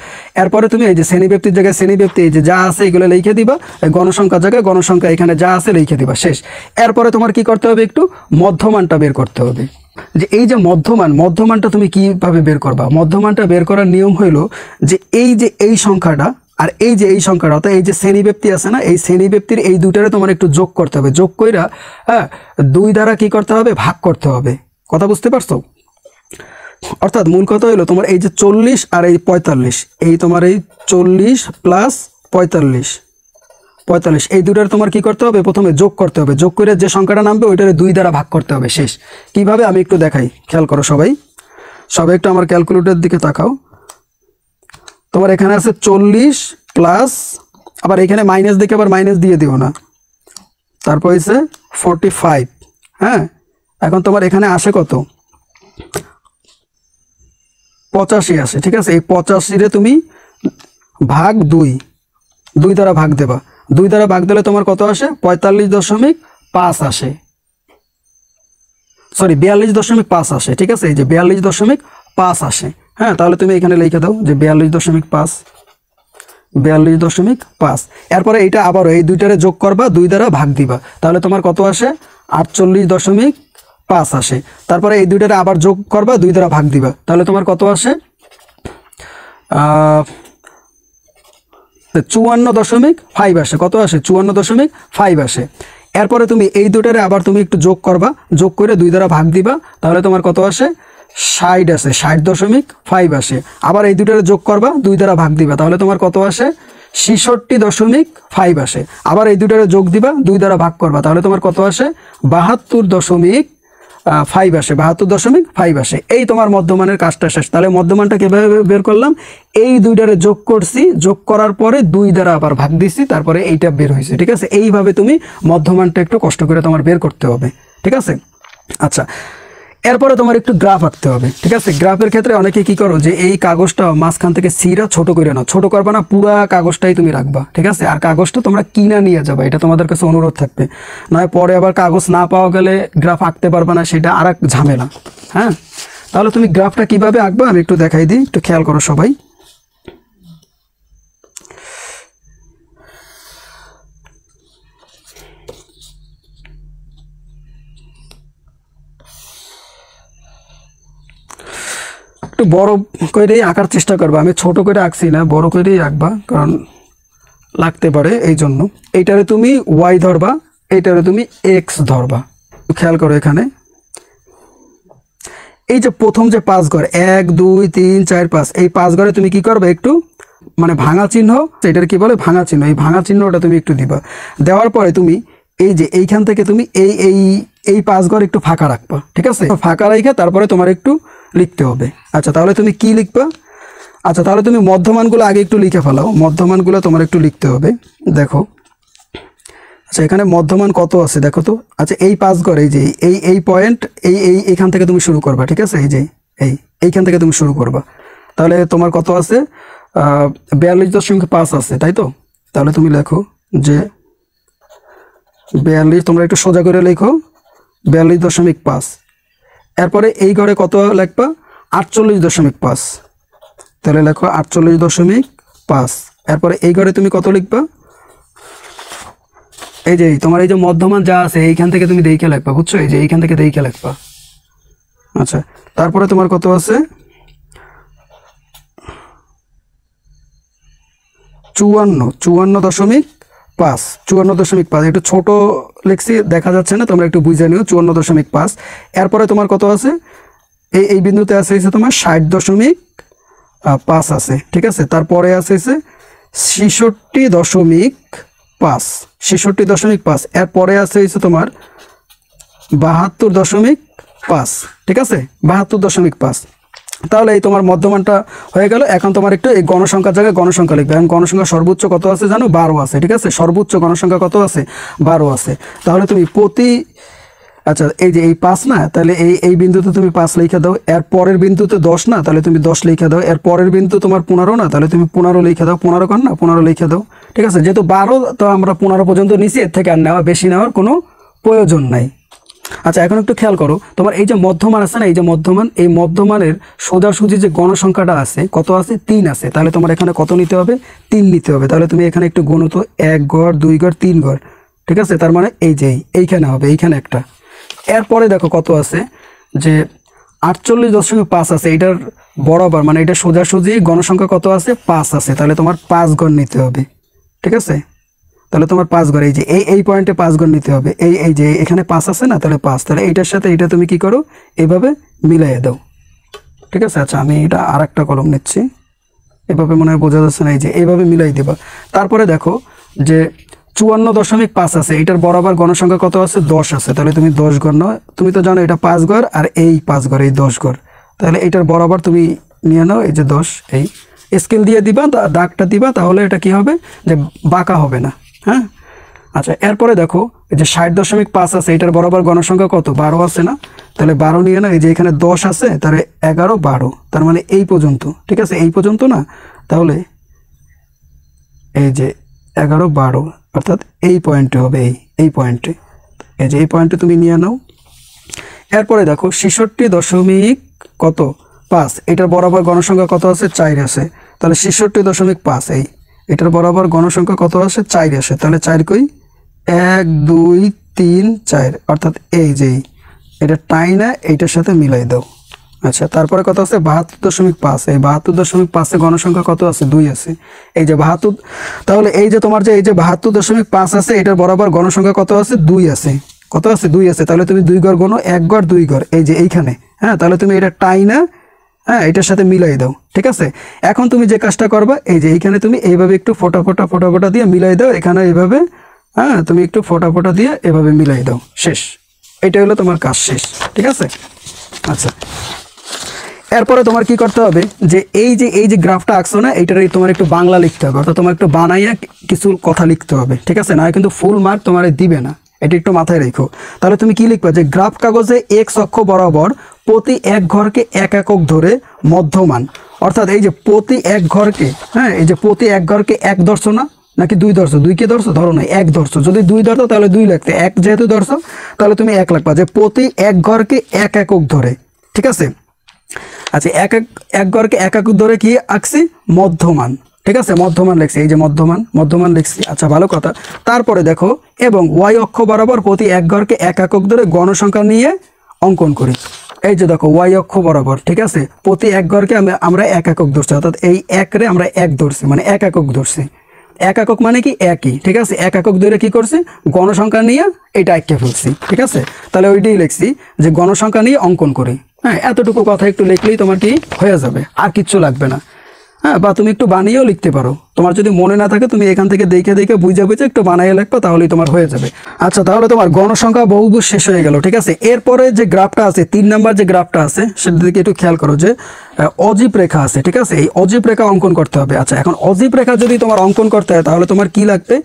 এরপরে তুমি এই যে শ্রেণীব্যক্তির জায়গায় শ্রেণীব্যক্তি, এই যে যা আছে এগুলো লিখে দিবা, গণসংখ্যার জায়গায় গণসংখ্যা এখানে যা আছে লিখে দিবা, শেষ। এরপরে তোমার কি করতে হবে, একটু মধ্যমানটা বের করতে হবে। যে এই যে মধ্যমানটা তুমি কিভাবে বের করবা, মধ্যমানটা বের করার নিয়ম হইলো যে এই সংখ্যাটা আর এই যে এই সংখ্যাটা, অর্থাৎ এই যে শ্রেণীব্যক্তি আছে না, এই শ্রেণীব্যক্তির এই দুটারে তোমার একটু যোগ করতে হবে, যোগ কইরা, হ্যাঁ, 2 দ্বারা কি করতে হবে, ভাগ করতে হবে। কথা বুঝতে পারছো? অর্থাৎ মূল কথা হলো তোমার এই যে 40 আর এই 45, এই তোমার এই 40 প্লাস 45 এই দুটার তোমার কি করতে হবে, প্রথমে যোগ করতে হবে, যোগ করে যে সংখ্যাটা নামবে ওইটারে 2 দ্বারা ভাগ করতে হবে, শেষ। কিভাবে আমি একটু দেখাই, খেয়াল করো সবাই একটু আমার ক্যালকুলেটরের দিকে তাকাও। তোমার এখানে আছে 40 প্লাস, আবার এখানে মাইনাস দেখে আবার মাইনাস দিয়ে দিও না, তারপর হচ্ছে 45, হ্যাঁ। এখন তোমার এখানে আসে কত, 85 আসে, ঠিক আছে? এই 85 তুমি ভাগ 2 দ্বারা ভাগ দেবা, 2 দ্বারা ভাগ দিলে তোমার কত আসে, 45.5 আসে, সরি 42.5 আসে, ঠিক আছে? এই যে 42.5 আসে, হ্যাঁ। তাহলে তুমি এখানে লিখে দাও যে 42.5। এরপরে এইটা আবার এই দুইটারে যোগ করবা, 2 দ্বারা ভাগ দিবা, তাহলে তোমার কত আসে, 48.5 আসে। তারপরে এই দুইটারে আবার যোগ করবা, 2 দ্বারা ভাগ দিবা, তাহলে তোমার কত আসে, 54.5 আসে। কত আসে, 54.5 আসে। এরপরে তুমি এই দুটারে আবার তুমি একটু যোগ করবা, যোগ করে 2 দ্বারা ভাগ দিবা, তাহলে তোমার কত আসে, 60 আসে, 60.5 আসে। আবার এই দুটারে যোগ করবা, 2 দ্বারা ভাগ দিবা, তাহলে তোমার কত আসে, 66.5 আসে। আবার এই দুটারে যোগ দিবা, 2 দ্বারা ভাগ করবা, তাহলে তোমার কত আসে, 72.5 আসে, 72.5 আসে। এই তোমার মধ্যমানের কাজটা শেষ। তাহলে মধ্যমানটা কিভাবে বের করলাম, এই দুইটারে যোগ করছি, যোগ করার পরে 2 দ্বারা আবার ভাগ দিছি, তারপরে এইটা বের হয়েছে, ঠিক আছে? এইভাবে তুমি মধ্যমানটা একটু কষ্ট করে তোমার বের করতে হবে, ঠিক আছে? আচ্ছা, এরপরে তোমার একটু গ্রাফ আঁকতে হবে, ঠিক আছে? গ্রাফের ক্ষেত্রে অনেকে কি করো যে এই কাগজটা মাঝখান থেকে সিরা ছোট করে নাও, ছোট করবা না, পুরা কাগজটাই তুমি রাখবা, ঠিক আছে? আর কাগজটা তোমরা কিনা নিয়ে যাবা, এটা তোমাদের কাছে অনুরোধ থাকবে, নয় পরে আবার কাগজ না পাওয়া গেলে গ্রাফ আঁকতে পারবা না, সেটা আর এক ঝামেলা, হ্যাঁ। তাহলে তুমি গ্রাফটা কিভাবে আঁকবা আমি একটু দেখাই দিই, একটু খেয়াল করো সবাই। একটু বড় করেই আঁকার চেষ্টা করবা, আমি ছোট করে আঁকছি না, বড় করেই আঁকবা, কারণ লাগতে পারে এই জন্য। এইটারে তুমি ওয়াই ধরবা, এইটারে তুমি এক্স ধরবা। খেয়াল করো এখানে এই যে প্রথম যে 5 ঘর, 1 2 3 4 5, এই 5 ঘরে তুমি কি করবে, একটু মানে ভাঙা চিহ্ন, এটার কি বলে ভাঙা চিহ্ন, এই ভাঙা চিহ্নটা তুমি একটু দিবা। দেওয়ার পরে তুমি এই যে এইখান থেকে তুমি এই এই এই 5 ঘর একটু ফাঁকা রাখবা, ঠিক আছে? ফাঁকা রেখে তারপরে তোমার একটু লিখতে হবে। আচ্ছা তাহলে তুমি কি লিখবা? আচ্ছা তাহলে তুমি মধ্যমানগুলো আগে একটু লিখে ফেলাও, মধ্যমানগুলো তোমার একটু লিখতে হবে। দেখো আচ্ছা এখানে মধ্যমান কত আছে দেখো তো। আচ্ছা এই 5 ঘর এই যে এই পয়েন্ট এইখান থেকে তুমি শুরু করবা, ঠিক আছে? এই যে এইখান থেকে তুমি শুরু করবা। তাহলে তোমার কত আছে? 42.5 আছে, তাই তো? তাহলে তুমি লেখো যে 42, তোমরা একটু সোজা করে লেখো 42.5। এরপরে এই ঘরে কত লিখবা? 48.5। তাহলে লেখো 48.5। এরপরে এই ঘরে তুমি কত লিখবা? এই যে তোমার এই যে মধ্যমান যা আছে এইখান থেকে তুমি দেখে লিখবা, বুঝছো? এই যে এইখান থেকে দেখে লিখবা। আচ্ছা তারপরে তোমার কত আছে? 54.5। একটু ছোট লিখছি, দেখা যাচ্ছে না, তোমরা একটু বুঝে নিও। 54.5। এরপরে তোমার কত আছে? এই বিন্দুতে আছে তোমার 60.5 আছে, ঠিক আছে? তারপরে আছে 66.5। 66.5। এরপরে আছে তোমার 72.5, ঠিক আছে? 72.5। তাহলে এই তোমার মধ্যমানটা হয়ে গেল। এখন তোমার একটু এই গণসংখ্যার জায়গায় গণসংখ্যা লিখবে। এখন গণসংখ্যা সর্বোচ্চ কত আছে জানো? 12 আছে, ঠিক আছে? সর্বোচ্চ গণসংখ্যা কত আছে? 12 আছে। তাহলে তুমি আচ্ছা এই যে এই 5 না, তাহলে এই বিন্দুতে তুমি 5 লিখে দাও। এর পরের বিন্দুতে 10 না, তাহলে তুমি 10 লিখে দাও। এর পরের বিন্দু তোমার 15 না, তাহলে তুমি 15 লিখে দাও। 15 কর না, 15 লিখে দাও, ঠিক আছে? যেহেতু 12, তো আমরা 15 পর্যন্ত নিছি, এর থেকে আর বেশি নেওয়ার কোনো প্রয়োজন নাই। আচ্ছা এখন একটু খেয়াল করো, তোমার এই যে মধ্যমান আছে না, এই যে মধ্যমান, এই মধ্যমানের সোজাসুজি যে গণসংখ্যাটা আছে কত আছে? 3 আছে। তাহলে তোমার এখানে কত নিতে হবে? 3 নিতে হবে। তাহলে তুমি এখানে একটু গুণ তো, 1 ঘর 2 ঘর 3 ঘর, ঠিক আছে? তার মানে এই যে এইখানে হবে, এইখানে একটা। এরপরে দেখো কত আছে, যে 48.5 আছে। এটার বরাবর মানে এটা সোজাসুজি গণসংখ্যা কত আছে? 5 আছে। তাহলে তোমার 5 ঘর নিতে হবে, ঠিক আছে? তাহলে তোমার 5 ঘর, এই যে এই পয়েন্টে 5 ঘর নিতে হবে। এই যে এখানে 5 আছে না, তাহলে 5। তাহলে এইটার সাথে এটা তুমি কি করো? এইভাবে মিলাইয়ে দাও, ঠিক আছে? আচ্ছা আমি এটা আর একটা কলম নিচ্ছি, এভাবে মনে হয় বোঝা যাচ্ছে না। এই যে এইভাবে মিলাই দেবা। তারপরে দেখো যে 54.5 আছে। এটার বরাবর গণসংখ্যা কত আছে? 10 আছে। তাহলে তুমি 10 ঘর নাও। তুমি তো জানো এটা 5 ঘর, আর এই 5 ঘর, এই 10 ঘর। তাহলে এটার বরাবর তুমি নিয়ে নাও, এই যে 10, এই স্কেল দিয়ে দিবা, দাগটা দিবা, তাহলে এটা কি হবে? যে বাঁকা হবে না। হ্যাঁ আচ্ছা এরপরে দেখো এই যে 60.5 আছে। এটার বরাবর গণসংখ্যা কত? 12 আছে না? তাহলে 12 নিয়ে না, এই যে এখানে 10 আছে, তাহলে 11 12, তার মানে এই পর্যন্ত, ঠিক আছে? এই পর্যন্ত না, তাহলে এই যে 11 12, অর্থাৎ এই পয়েন্টে হবে, এই পয়েন্টে, এই যে এই পয়েন্টে তুমি নিয়ে নাও। এরপরে দেখো 66.5 এটার বরাবর গণসংখ্যা কত আছে? 4 আছে। তাহলে 66.5, এটার বরাবর গণসংখ্যা কত আছে? 4 আসে। তাহলে 4 কই? 1 2 3 4, অর্থাৎ এই যে এটা টাইনা এইটার সাথে মিলাই দাও। আচ্ছা তারপরে কত আছে? 72.5। এই 72.5 গণসংখ্যা কত আছে? 2 আছে। এই যে 72, তাহলে এই যে তোমার যে এই যে 72.5 আছে, এটার বরাবর গণসংখ্যা কত আছে? 2 আছে। কত আছে? 2 আছে। তাহলে তুমি 2 ঘর গোনো, 1 ঘর 2 ঘর, এই যে এইখানে। হ্যাঁ তাহলে তুমি এটা টাইনা এটার সাথে মিলাই দাও, ঠিক আছে? এখন তুমি যে কাজটা করবা, এই যে এইখানে তুমি এইভাবে একটু ফোটা ফোটা দিয়ে মিলাই দাও। এখানে এইভাবে তুমি একটু ফোটা দিয়ে এভাবে মিলাই দাও। শেষ, এটা হলো তোমার কাজ শেষ, ঠিক আছে? আচ্ছা এরপরে তোমার কি করতে হবে, যে এই যে গ্রাফটা আঁকছো না, এইটারই তোমার একটু বাংলা লিখতে হবে, অর্থাৎ তোমার একটু বানাইয়া কিছু কথা লিখতে হবে, ঠিক আছে? না কিন্তু ফুল মার্ক তোমার দিবে না, এটা একটু মাথায় রেখো। তাহলে তুমি কি লিখবা, যে গ্রাফ কাগজে এক্স অক্ষ বরাবর প্রতি এক ঘরকে এক একক ধরে মধ্যমান, অর্থাৎ এই যে প্রতি এক ঘরকে, এই যে প্রতি এক ঘরকে এক ধরছো না, নাকি 2 ধরছো? 2 কে ধরছো? ধরো না, 1 ধরছো। যদি 2 ধরতো তাহলে 2 লিখতে, 1 যেহেতু ধরছো তাহলে তুমি 1 লিখবা, যে প্রতি এক ঘরকে এক একক ধরে, ঠিক আছে? আচ্ছা এক ঘরকে এক একক ধরে কি আঁকছি? মধ্যমান, ঠিক আছে? মধ্যমান লিখছি, এই যে মধ্যমান লিখছি। আচ্ছা ভালো কথা। তারপরে দেখো, এবং ওয়াই অক্ষ বরাবর প্রতি এক ঘরকে এক একক ধরে গণসংখ্যা নিয়ে অঙ্কন করি। এই যে দেখো ওয়াই অক্ষ বরাবর, ঠিক আছে? প্রতি এক ঘরকে আমরা এক একক ধরছি, অর্থাৎ এই 1 রে আমরা 1 ধরছি, মানে এক একক ধরছি। এক একক মানে কি? একই, ঠিক আছে? এক একক ধরে কি করছি? গণসংখ্যা নিয়ে এটা এঁকে ফেলছি, ঠিক আছে? তাহলে ওইটাই লিখছি, যে গণসংখ্যা নিয়ে অঙ্কন করি। এতটুকু কথা একটু লিখলেই তোমার কি হয়ে যাবে, আর কিচ্ছু লাগবে না। হ্যাঁ, বা তুমি একটু বানিয়েও লিখতে পারো। তোমার যদি মনে না থাকে তুমি এখান থেকে দেখে দেখে বুঝে বুঝে একটু বানিয়ে লিখবা, তাহলেই তোমার হয়ে যাবে। আচ্ছা, তাহলে তোমার গণসংখ্যা বহুভুজ শেষ হয়ে গেল, ঠিক আছে। এরপরে যে গ্রাফটা আছে 3 নাম্বার যে গ্রাফটা আছে সেটার দিকে একটু খেয়াল করো, যে অজীব রেখা আছে, ঠিক আছে। এই অজীব রেখা অঙ্কন করতে হবে। আচ্ছা, এখন অজীব রেখা যদি তোমার অঙ্কন করতে হয় তাহলে তোমার কি লাগবে?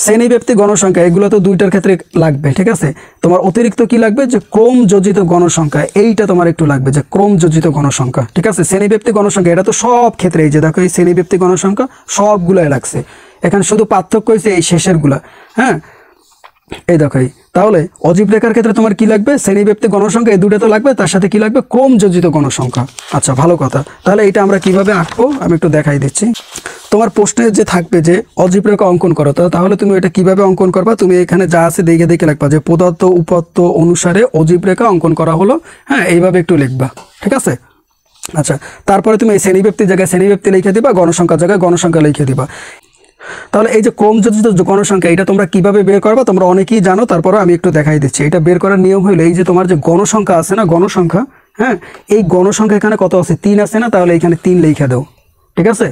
শ্রেণীব্যাপ্তি গণসংখ্যা, এগুলো তো দুইটার ক্ষেত্রে লাগবে, ঠিক আছে। তোমার অতিরিক্ত কি লাগবে? যে ক্রম যোজিত গণসংখ্যা, এইটা তোমার একটু লাগবে, যে ক্রম যোজিত গণসংখ্যা, ঠিক আছে। শ্রেণীব্যাপ্তি গণসংখ্যা এটা তো সব ক্ষেত্রে, এই যে দেখো এই শ্রেণীব্যাপ্তি গণসংখ্যা সবগুলাই লাগছে। এখানে শুধু পার্থক্য হয়েছে এই শেষের গুলা। হ্যাঁ, এই দেখো, তাহলে অজীব রেখার ক্ষেত্রে তোমার কি লাগবে? শ্রেণীব্যাপ্তি গণসংখ্যা, এই দুটো তো লাগবে, তার সাথে কি লাগবে? ক্রম যোজিত গণসংখ্যা। আচ্ছা, ভালো কথা। তাহলে এটা আমরা কিভাবে আঁকবো আমি একটু দেখাই দিচ্ছি। তোমার প্রশ্নে যে থাকবে যে অজীব রেখা অঙ্কন করো, তাহলে তুমি এটা কিভাবে অঙ্কন করবা? তুমি এখানে যা আছে দেখে দেখে লিখবা, যে প্রদত্ত উপাত্ত অনুসারে অজীব রেখা অঙ্কন করা হলো। হ্যাঁ, এইভাবে একটু লিখবা, ঠিক আছে। আচ্ছা, তারপরে তুমি এই শ্রেণীব্যাপ্তির জায়গায় শ্রেণীব্যাপ্তি লিখে দিবা, গণসংখ্যার জায়গায় গণসংখ্যা লিখে দিবা। তাহলে এই যে ক্রমযোজিত গণসংখ্যা, এটা তোমরা কিভাবে বের করবা তোমরা অনেকেই জানো, তারপরে আমি একটু দেখাই দিচ্ছি। এটা বের করার নিয়ম হলো, এই যে তোমার যে গণসংখ্যা আছে না, গণসংখ্যা, হ্যাঁ, এই গণসংখ্যা এখানে কত আছে? 3 আছে না, তাহলে এখানে 3 লিখে দাও, ঠিক আছে।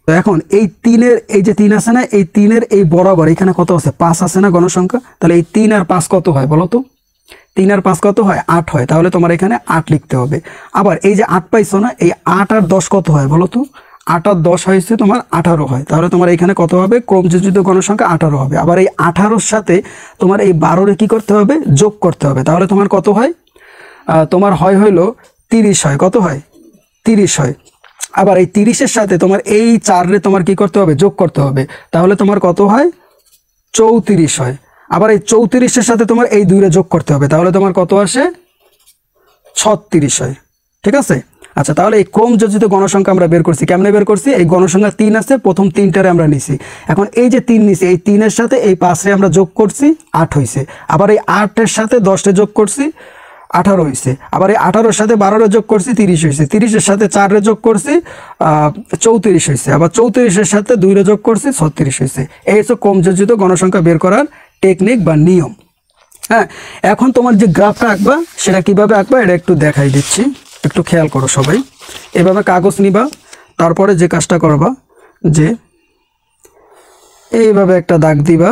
তো এখন এই 3-এর এই যে 3 আছে না, এই 3-এর এই বরাবর এখানে কত আছে? 5 আছে না গণসংখ্যা, তাহলে এই 3 আর 5 কত হয় বলো তো? 3 আর 5 কত হয়? 8 হয়। তাহলে তোমার এখানে 8 লিখতে হবে। আবার এই যে 8 পাইছো না, এই 8 আর 10 কত হয় বলো তো? 8 আর 10 হয়েছে তোমার 18 হয়। তাহলে তোমার এখানে কত হবে? ক্রমযোজিত গণসংখ্যা 18 হবে। আবার এই 18-র সাথে তোমার এই 12-রে কি করতে হবে? যোগ করতে হবে। তাহলে তোমার কত হয়? তোমার হইলো 30 হয়। কত হয়? 30 হয়। আবার এই 30-এর সাথে তোমার এই 4-রে তোমার কি করতে হবে? যোগ করতে হবে। তাহলে তোমার কত হয়? 34 হয়। আবার এই 34-এর সাথে তোমার এই 2-রে যোগ করতে হবে। তাহলে তোমার কত আসে? 36 হয়, ঠিক আছে। আচ্ছা, তাহলে এই ক্রমযোজিত গণসংখ্যা আমরা বের করছি। কেমনে বের করছি? এই গণসংখ্যা 3 আছে, প্রথম 3টারে আমরা নিছি। এখন এই যে 3 নিছি, এই 3-এর সাথে এই 5-রে আমরা যোগ করছি, 8 হয়েছে। আবার এই 8-এর সাথে 10-রে যোগ করছি, 18 হয়েছে। আবার এই 18-এর সাথে 12-রে যোগ করছি, 30 হয়েছে। 30-এর সাথে 4-রে যোগ করছি, 34 হয়েছে। আবার 34-এর সাথে 2-রে যোগ করছি, 36 হয়েছে। এই হচ্ছে ক্রমযোজিত গণসংখ্যা বের করার টেকনিক বা নিয়ম। হ্যাঁ, এখন তোমার যে গ্রাফটা আঁকবা সেটা কিভাবে আঁকবা এটা একটু দেখাই দিচ্ছি, একটু খেয়াল করো সবাই। এভাবে কাগজ নিবা, তারপরে যে কাজটা করবা, যে এইভাবে একটা দাগ দিবা।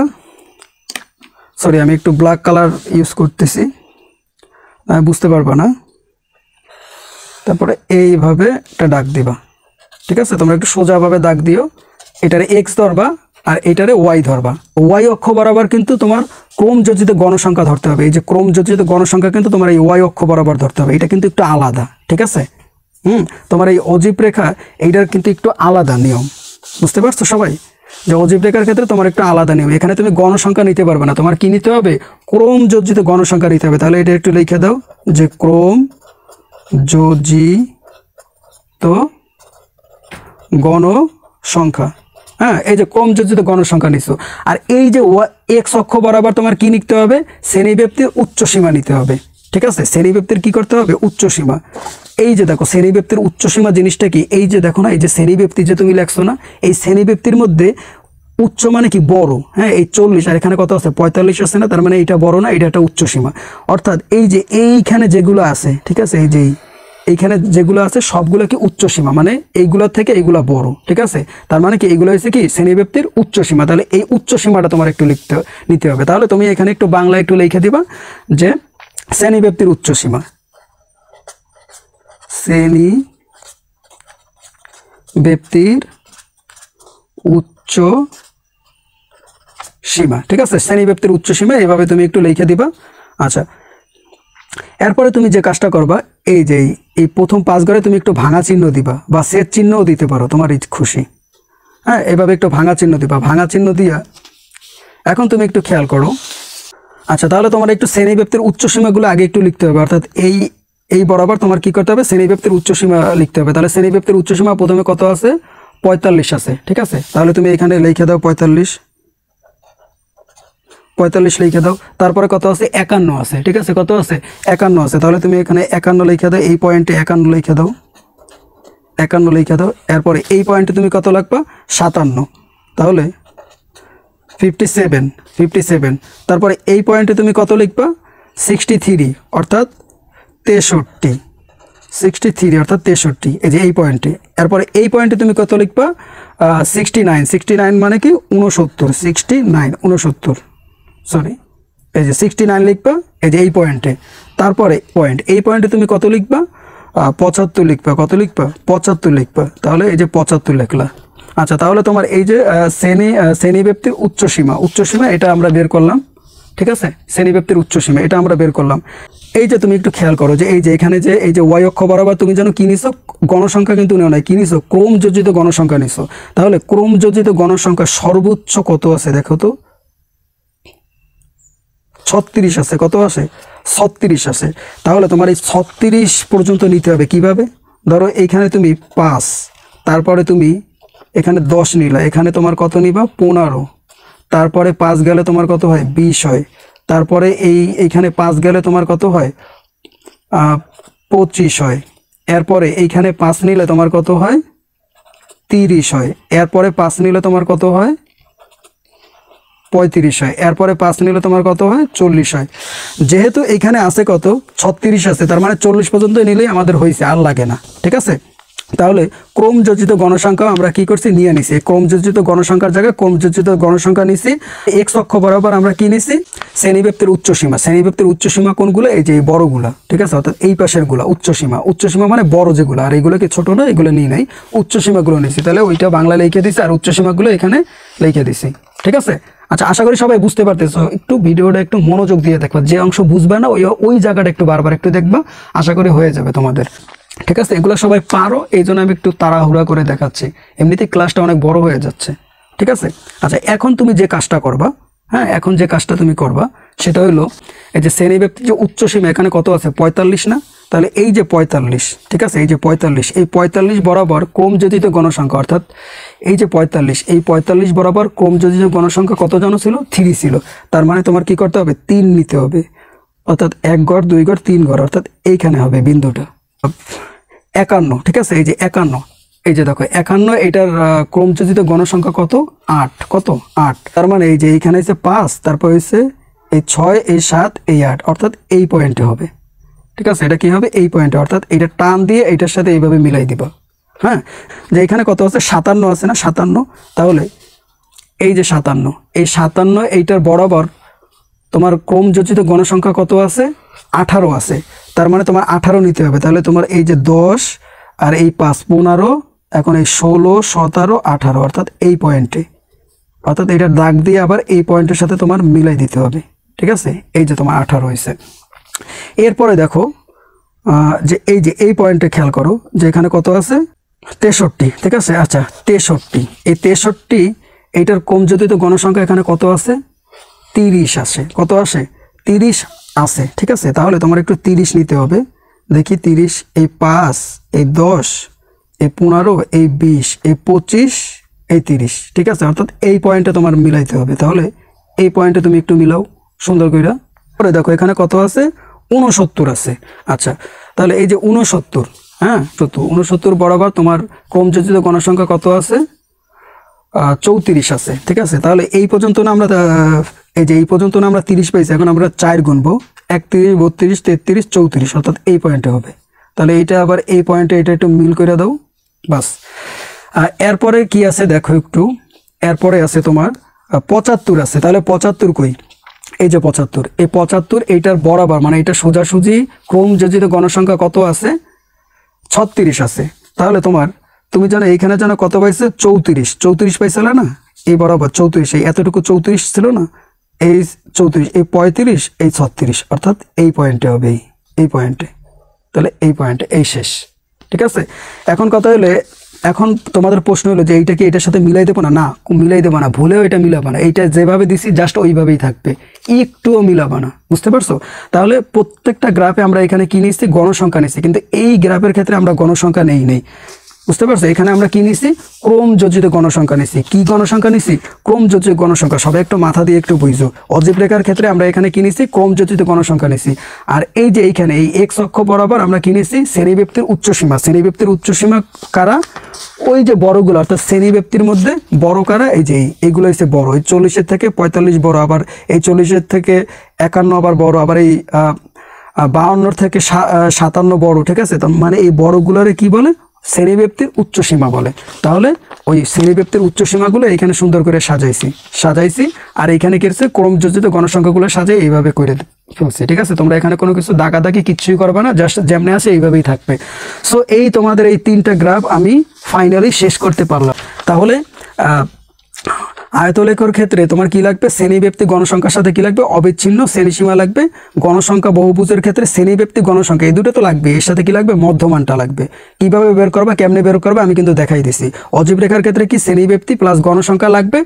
সরি, আমি একটু ব্ল্যাক কালার ইউজ করতেছি, বুঝতে পারবা না। তারপরে এইভাবে একটা দাগ দিবা, ঠিক আছে। তোমরা একটু সোজাভাবে দাগ দিও। এটারে এক্স ধরবা আর এটারে ওয়াই ধরবা। ওয়াই অক্ষ বরাবর কিন্তু তোমার ক্রমযোজিত গণসংখ্যা ধরতে হবে। এই যে ক্রমযোজিত গণসংখ্যা কিন্তু তোমার এই ওয়াই অক্ষ বরাবর ধরতে হবে। এটা কিন্তু একটু আলাদা, ঠিক আছে। তোমার এই অজীব রেখা এইটার কিন্তু একটু আলাদা নিয়ম, বুঝতে পারছো সবাই? যে অজীব রেখার ক্ষেত্রে তোমার একটু আলাদা নিয়ম। এখানে তুমি গণসংখ্যা নিতে পারবে না, তোমার কি নিতে হবে? ক্রমযোজিত গণসংখ্যা নিতে হবে। তাহলে এটা একটু লিখে দাও, যে ক্রমযোজিত গণসংখ্যা। হ্যাঁ, এই যে ক্রমযোজিত গণসংখ্যা নিছো। আর এই যে এক্স অক্ষ বরাবর তোমার কি নিতে হবে? শ্রেণীব্যাপ্তির উচ্চ সীমা নিতে হবে, ঠিক আছে। শ্রেণীব্যাপ্তির কি করতে হবে? উচ্চ সীমা। এই যে দেখো শ্রেণীব্যাপ্তির উচ্চ সীমা জিনিসটা কি? এই যে দেখো না, এই যে শ্রেণীব্যাপ্তি যে তুমি লেখছো না, এই শ্রেণীব্যাপ্তির মধ্যে উচ্চ মানে কি? বড়। হ্যাঁ, এই 40 আর এখানে কত আছে? 45 আছে না, তার মানে এটা বড় না, এটা একটা উচ্চ সীমা। অর্থাৎ এই যে এইখানে যেগুলো আছে, ঠিক আছে, এই যে এইখানে যেগুলো আছে সবগুলো কি? উচ্চ সীমা, মানে এইগুলোর থেকে এইগুলা বড়, ঠিক আছে। তার মানে কি? এইগুলো হচ্ছে কি? শ্রেণীব্যাপ্তির উচ্চ সীমা। তাহলে এই উচ্চ সীমাটা তোমার একটু নিতে হবে। তাহলে তুমি এখানে একটু বাংলা একটু লিখে দিবা, যে শ্রেণীব্যাপ্তির উচ্চ সীমা, শ্রেণীব্যাপ্তির উচ্চ সীমা, ঠিক আছে। শ্রেণীব্যাপ্তির উচ্চ সীমা এইভাবে তুমি একটু লিখে দিবা। আচ্ছা, এরপরে তুমি যে কাজটা করবা, এই যে এই প্রথম 5 ঘরে তুমি একটু ভাঙা চিহ্ন দিবা, বা সেট চিহ্নও দিতে পারো, তোমার খুশি। হ্যাঁ, এভাবে একটু ভাঙা চিহ্ন দিবা। ভাঙা চিহ্ন দিয়া এখন তুমি একটু খেয়াল করো। আচ্ছা, তাহলে তোমার একটু শ্রেণীব্যাপ্তির উচ্চ সীমাগুলো আগে একটু লিখতে হবে। অর্থাৎ এই বরাবর তোমার কি করতে হবে? শ্রেণীব্যাপ্তির উচ্চ সীমা লিখতে হবে। তাহলে শ্রেণীব্যাপ্তির উচ্চ সীমা প্রথমে কত আছে? 45 আছে, ঠিক আছে। তাহলে তুমি এখানে লিখে দাও 45 লিখে দাও। তারপরে কত আছে? 51 আছে, ঠিক আছে। কত আছে? 51 আছে। তাহলে তুমি এখানে 51 লিখে দাও। এই পয়েন্টে 51 লিখে দাও, 51 লিখে দাও। এরপরে এই পয়েন্টে তুমি কত লিখবা? 57। তাহলে 57। তারপরে এই পয়েন্টে তুমি কত লিখবা? 63, অর্থাৎ 63। 63 অর্থাৎ 63, এই যে এই পয়েন্টে। এরপরে এই পয়েন্টে তুমি কত লিখবা? 69, 69 মানে কি 69, 69 69, সরি এই যে 69 লিখবা এই যে এই পয়েন্টে। তারপরে পয়েন্ট, এই পয়েন্টে তুমি কত লিখবা? 75 লিখবা। কত লিখবা? 75 লিখবা। তাহলে এই যে 75 লিখলা। আচ্ছা, তাহলে তোমার এই যে শ্রেণীব্যাপ্তির উচ্চসীমা এটা আমরা বের করলাম, ঠিক আছে? শ্রেণীব্যাপ্তির উচ্চসীমা এটা আমরা বের করলাম। এই যে তুমি একটু খেয়াল করো যে এই যে এখানে যে এই যে ওয়াই অক্ষ বরাবর তুমি যেন কি নিছো? গণসংখ্যা কিন্তু নেও নাই, কি নিছো? ক্রমযোজিত গণসংখ্যা নিছো। তাহলে ক্রমযোজিত গণসংখ্যা সর্বোচ্চ কত আছে দেখো তো? 36 আছে। কত আছে? 36 আছে। তাহলে তোমার এই 36 পর্যন্ত নিতে হবে কিভাবে? ধরো এইখানে তুমি 5, তারপরে তুমি এখানে 10 নিলা, এখানে তোমার কত নিবা? 15, তারপরে 5 গেলে তোমার কত হয়? 20 হয়। তারপরে এইখানে 5 গেলে তোমার কত হয়? 25 হয়। এরপরে এইখানে 5 নিলে তোমার কত হয়? 30 হয়। এরপরে 5 নিলে তোমার কত হয়? 35 হয়। এরপরে 5 নিলে তোমার কত হয়? 40 হয়। যেহেতু এখানে আছে কত? 36 আছে, তার মানে 40 পর্যন্ত নিলেই আমাদের হয়েছে, আর লাগে না, ঠিক আছে? তাহলে ক্রমযোজিত গণসংখ্যা আমরা কি করছি? নিয়ে নিছি। ক্রমযোজিত গণসংখ্যার জায়গায় ক্রমযোজিত গণসংখ্যা নিছি। এক্স অক্ষ বরাবর আমরা কি নিছি? শ্রেণীব্যাপ্তির উচ্চসীমা। শ্রেণীব্যাপ্তির উচ্চসীমা কোনগুলো? এই যে বড়গুলা, ঠিক আছে? অর্থাৎ এই পাশের গুলা উচ্চসীমা মানে বড় যেগুলো, আর এইগুলো কি ছোট না, এগুলো নিয়ে নাই, উচ্চসীমাগুলো নিছি। তাহলে ওইটা বাংলা লিখে দিছি আর উচ্চসীমাগুলো এখানে লিখে দিছি, ঠিক আছে? আচ্ছা, আশা করি সবাই বুঝতে পারতেছো। একটু ভিডিওটা একটু মনোযোগ দিয়ে দেখবা, যে অংশ বুঝবে না ওই জায়গাটা একটু বারবার একটু দেখবা, আশা করি হয়ে যাবে তোমাদের, ঠিক আছে? এগুলো সবাই পারো, এই জন্য আমি একটু তাড়াহুড়া করে দেখাচ্ছি, এমনিতেই ক্লাসটা অনেক বড় হয়ে যাচ্ছে, ঠিক আছে? আচ্ছা, এখন তুমি যে কাজটা করবা, হ্যাঁ, এখন যে কাজটা তুমি করবা সেটা হলো এই যে শ্রেণীব্যাপ্তির যে উচ্চসীমা এখানে কত আছে? 45 না? তাহলে এই যে 45, ঠিক আছে? এই যে 45, এই 45 বরাবর ক্রমযোজিত গণসংখ্যা, অর্থাৎ এই যে 45, এই 45 বরাবর ক্রমযোজিত গণসংখ্যা কত জন ছিল? 3 ছিল। তার মানে তোমার কি করতে হবে? 3 নিতে হবে, অর্থাৎ 1 ঘর 2 ঘর 3 ঘর, অর্থাৎ এইখানে হবে বিন্দুটা 51, ঠিক আছে? এই যে 51, এই যে দেখো 51, এটার ক্রমযোজিত গণসংখ্যা কত? 8। কত? 8। তার মানে এই যে এইখানে হচ্ছে 5, তারপর হচ্ছে এই 6, এই 7, এই 8, অর্থাৎ এই পয়েন্টে হবে, ঠিক আছে? এটা কি হবে? এই পয়েন্টে, অর্থাৎ এটা টান দিয়ে এইটার সাথে এইভাবে মিলাই দিবা, হ্যাঁ? যে এখানে কত আছে? 57 আছে না? 57, তাহলে এই যে 57, এই 57 এইটার বরাবর তোমার ক্রমযোজিত গণসংখ্যা কত আছে? 18 আছে। তার মানে তোমার 18 নিতে হবে। তাহলে তোমার এই যে 10 আর এই 5, 15, এখন এই 16, 17, 18, অর্থাৎ এই পয়েন্টে, অর্থাৎ এটা দাগ দিয়ে আবার এই পয়েন্টের সাথে তোমার মিলাই দিতে হবে, ঠিক আছে? এই যে তোমার 18 হয়েছে। এরপরে দেখো যে এই পয়েন্টে খেয়াল করো যে এখানে কত আছে? 63, ঠিক আছে? আচ্ছা, 63, এই 63 এইটার ক্রমযোজিত গণসংখ্যা এখানে কত আছে? 30 আসে। কত আসে? 30 আছে, ঠিক আছে? তাহলে তোমার একটু 30 নিতে হবে। দেখি 30, এই 5, এই 10, এই 15, এই 20, এই 25, এই 30, ঠিক আছে? অর্থাৎ এই পয়েন্টে তোমার মিলাইতে হবে। তাহলে এই পয়েন্টে তুমি একটু মিলাও সুন্দর করে। পরে দেখো এখানে কত আছে? 69 আছে। আচ্ছা, তাহলে এই যে 69, হ্যাঁ, 69 বরাবর তোমার ক্রমযোজিত গণসংখ্যা কত আছে? 34 আছে, ঠিক আছে? তাহলে এই পর্যন্ত না আমরা এই যে এই পর্যন্ত না আমরা 30 পাইছি, এখন আমরা 4 গুনবো, 31, 32, 33, 34, অর্থাৎ এই পয়েন্টে হবে। তাহলে এইটা আবার এই পয়েন্টে এটা একটু মিল করে দাও, বাস। এরপরে কি আছে দেখো একটু, এরপরে আছে তোমার 75 আছে। তাহলে 75 কই? এই যে 75, এই 75 এইটার বরাবর মানে এটা সোজাসুজি ক্রমযোজিত গণসংখ্যা কত আছে? 36 আছে। তাহলে তুমি জানো এইখানে জানো কত পাইছে? 34 পাইছিল না? এই বরাবর 34, এই এতটুকু 34 ছিল না? এই 34, এই 35, এই 36, অর্থাৎ এই পয়েন্টে হবে, এই পয়েন্টে। তাহলে এই পয়েন্টে এই শেষ, ঠিক আছে? এখন কথা হলে, এখন তোমাদের প্রশ্ন হলো যে এইটা কি এটার সাথে মিলাই দেবো না? না, মিলাই দেবো না, ভুলেও এটা মিলাবো না। এইটা যেভাবে দিছি জাস্ট ওইভাবেই থাকবে, একটুও মিলাবো না, বুঝতে পারছো? তাহলে প্রত্যেকটা গ্রাফে আমরা এখানে কি নিচ্ছি? গণসংখ্যা নিচ্ছি, কিন্তু এই গ্রাফের ক্ষেত্রে আমরা গণসংখ্যা নেই, বুঝতে পারছো? এখানে আমরা কি নিছি? ক্রমযোজিত গণসংখ্যা নিছি। কি গণসংখ্যা নিছি? ক্রমযোজিত গণসংখ্যা। সবাই একটু মাথা দিয়ে একটু বুঝো। অজীব রেখার ক্ষেত্রে আমরা এখানে কি নিছি? ক্রমযোজিত গণসংখ্যা নিছি। আর এই যে এইখানে এই এক্স অক্ষ বরাবর আমরা কি নিছি? শ্রেণীব্যাপ্তির উচ্চসীমা। শ্রেণীব্যাপ্তির উচ্চসীমা কারা? ওই যে বড়গুলো, অর্থাৎ শ্রেণীব্যাপ্তির মধ্যে বড় কারা? এই যে এইগুলো হচ্ছে বড়। এই 40-এর থেকে 45 বড়, আবার এই 40-এর থেকে 51 আবার বড়, আবার এই 52 থেকে 57 বড়, ঠিক আছে? তো মানে এই বড়গুলোরে কি বলে? শ্রেণীব্যাপ্তির উচ্চ সীমা বলে। তাহলে ওই শ্রেণীব্যাপ্তির উচ্চ সীমাগুলো এখানে সুন্দর করে সাজাইছি আর এখানে কি হচ্ছে ক্রমযোজিত গণসংখ্যাগুলো সাজাই এইভাবে করে ফেলছি, ঠিক আছে? তোমরা এখানে কোনো কিছু দাগাদাগি কিচ্ছুই করবে না, জাস্ট যেমনি আছে এইভাবেই থাকবে। সো এই তোমাদের এই 3টা গ্রাফ আমি ফাইনালি শেষ করতে পারলাম। তাহলে আয়তলেখর ক্ষেত্রে তোমার কি লাগবে? শ্রেণীব্যাপ্তি গণসংখ্যার সাথে কি লাগবে? অবিচ্ছিন্ন শ্রেণীসীমা লাগবে। গণসংখ্যা বহুভুজের ক্ষেত্রে শ্রেণীব্যাপ্তি গণসংখ্যা এই দুটো তো লাগবে, এর সাথে কি লাগবে? মধ্যমানটা লাগবে। কিভাবে বের করবা, কেমনে বের করবা আমি কিন্তু দেখাই দিছি। অজীব রেখার ক্ষেত্রে কি? শ্রেণীব্যাপ্তি প্লাস গণসংখ্যা লাগবে,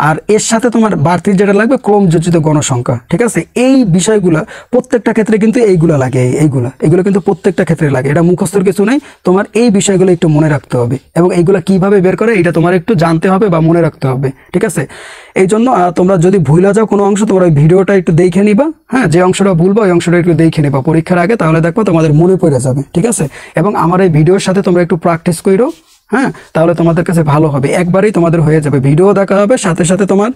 আর এর সাথে তোমার বাড়তি যেটা লাগবে ক্রমযোজিত গণসংখ্যা, ঠিক আছে? এই বিষয়গুলো প্রত্যেকটা ক্ষেত্রে কিন্তু এইগুলা লাগে, এইগুলো কিন্তু প্রত্যেকটা ক্ষেত্রে লাগে। এটা মুখস্থর কিছু নেই, তোমার এই বিষয়গুলো একটু মনে রাখতে হবে এবং এইগুলা কিভাবে বের করে এটা তোমার একটু জানতে হবে বা মনে রাখতে হবে, ঠিক আছে? এই জন্য তোমরা যদি ভুলে যাও কোনো অংশ, তোমরা ওই ভিডিওটা একটু দেখে নিবা, হ্যাঁ? যে অংশটা ভুলবা ওই অংশটা একটু দেখে নিবা পরীক্ষার আগে, তাহলে দেখবো তোমাদের মনে পড়ে যাবে, ঠিক আছে? এবং আমার এই ভিডিওর সাথে তোমরা একটু প্র্যাকটিস করো, হ্যাঁ? তাহলে তোমাদের কাছে ভালো হবে, একবারেই তোমাদের হয়ে যাবে। ভিডিও দেখা হবে, সাথে সাথে তোমার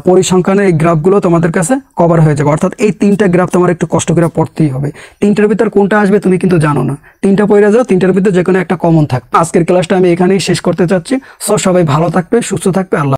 পরিসংখ্যানের এই গ্রাফগুলো তোমাদের কাছে কভার হয়ে যাবে। অর্থাৎ এই 3টা গ্রাফ তোমার একটু কষ্ট করে পড়তেই হবে। 3টার ভিতর কোনটা আসবে তুমি কিন্তু জানো না, 3টা পড়ে যাও, 3টার ভিতর যে কোনো একটা কমন থাকবে। আজকের ক্লাসটা আমি এখানেই শেষ করতে চাচ্ছি। সো সবাই ভালো থাকবে, সুস্থ থাকবে, আল্লাহ।